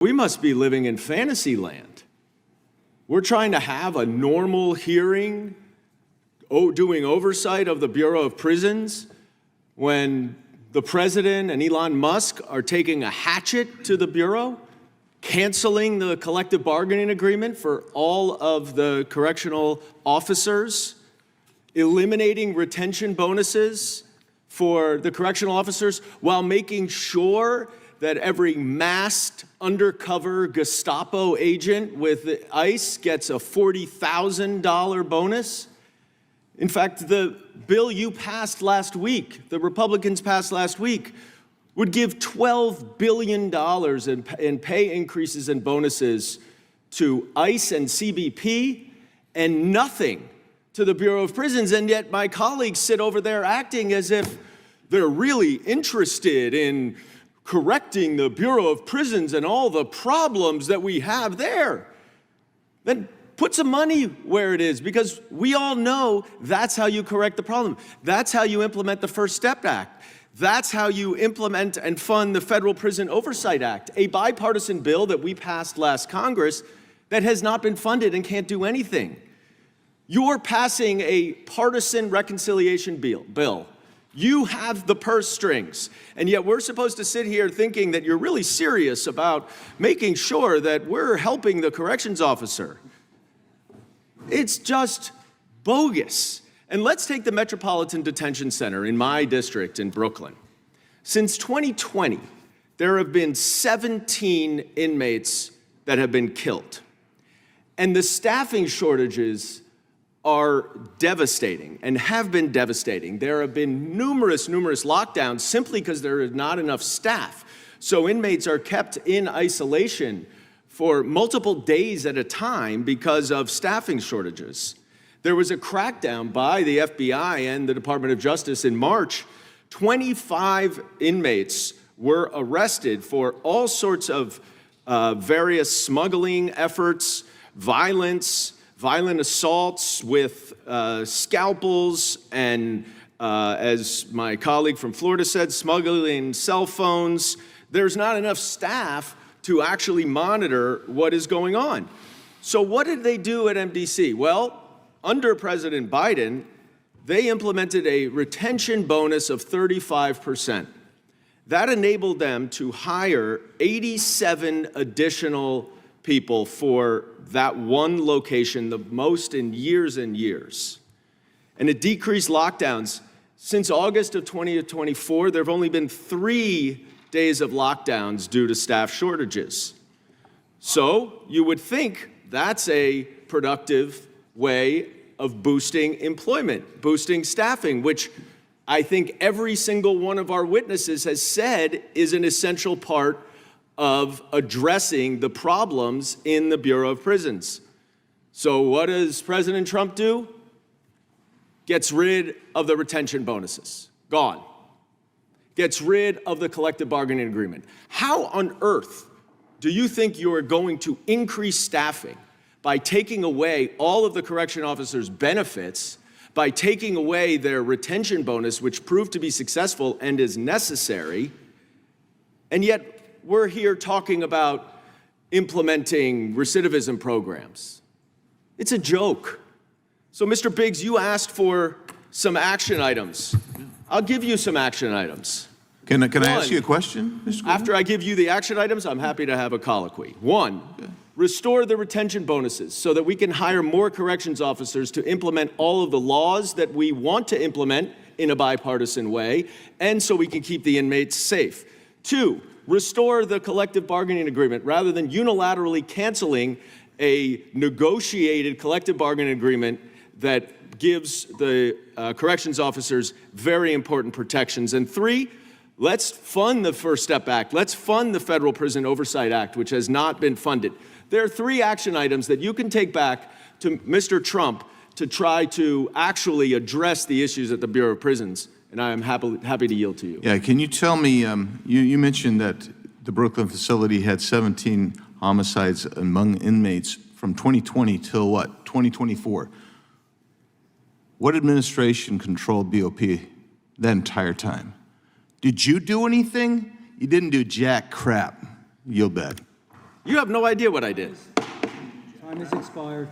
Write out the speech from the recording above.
We must be living in fantasy land. We're trying to have a normal hearing, doing oversight of the Bureau of Prisons, when the president and Elon Musk are taking a hatchet to the Bureau, canceling the collective bargaining agreement for all of the correctional officers, eliminating retention bonuses for the correctional officers, while making sure that every masked undercover Gestapo agent with ICE gets a $40,000 bonus. In fact, the bill you passed last week, the Republicans passed last week, would give $12 billion in pay increases and bonuses to ICE and CBP, and nothing to the Bureau of Prisons. And yet my colleagues sit over there acting as if they're really interested in correcting the Bureau of Prisons and all the problems that we have there. Then put some money where it is, because we all know that's how you correct the problem. That's how you implement the First Step Act. That's how you implement and fund the Federal Prison Oversight Act, a bipartisan bill that we passed last Congress that has not been funded and can't do anything. You're passing a partisan reconciliation bill. You have the purse strings, and yet we're supposed to sit here thinking that you're really serious about making sure that we're helping the corrections officer. It's just bogus. And let's take the Metropolitan Detention Center in my district in Brooklyn. Since 2020, there have been 17 inmates that have been killed. And the staffing shortages are devastating and have been devastating. There have been numerous lockdowns simply because there is not enough staff. So inmates are kept in isolation for multiple days at a time because of staffing shortages. There was a crackdown by the FBI and the Department of Justice in March. 25 inmates were arrested for all sorts of various smuggling efforts, violent assaults with scalpels, and as my colleague from Florida said, smuggling cell phones. There's not enough staff to actually monitor what is going on. So what did they do at MDC? Well, under President Biden, they implemented a retention bonus of 35%. That enabled them to hire 87 additional people for that one location, the most in years and years. And it decreased lockdowns. Since August of 2024, there have only been 3 days of lockdowns due to staff shortages. So you would think that's a productive way of boosting employment, boosting staffing, which I think every single one of our witnesses has said is an essential part of addressing the problems in the Bureau of Prisons. So what does President Trump do? Gets rid of the retention bonuses. Gone. Gets rid of the collective bargaining agreement. How on earth do you think you are going to increase staffing by taking away all of the correction officers' benefits, by taking away their retention bonus, which proved to be successful and is necessary, and yet we're here talking about implementing recidivism programs? It's a joke. So, Mr. Biggs, you asked for some action items. I'll give you some action items. Can I ask you a question, Mr. Goldman? After I give you the action items, I'm happy to have a colloquy. One, restore the retention bonuses so that we can hire more corrections officers to implement all of the laws that we want to implement in a bipartisan way, and so we can keep the inmates safe. Two, restore the collective bargaining agreement rather than unilaterally canceling a negotiated collective bargaining agreement that gives the corrections officers very important protections. And three, let's fund the First Step Act. Let's fund the Federal Prison Oversight Act, which has not been funded. There are 3 action items that you can take back to Mr. Trump to try to actually address the issues at the Bureau of Prisons, and I am happy to yield to you. Yeah, can you tell me, you mentioned that the Brooklyn facility had 17 homicides among inmates from 2020 till what, 2024? What administration controlled BOP that entire time? Did you do anything? You didn't do jack crap. Yield back. You have no idea what I did. Time has expired.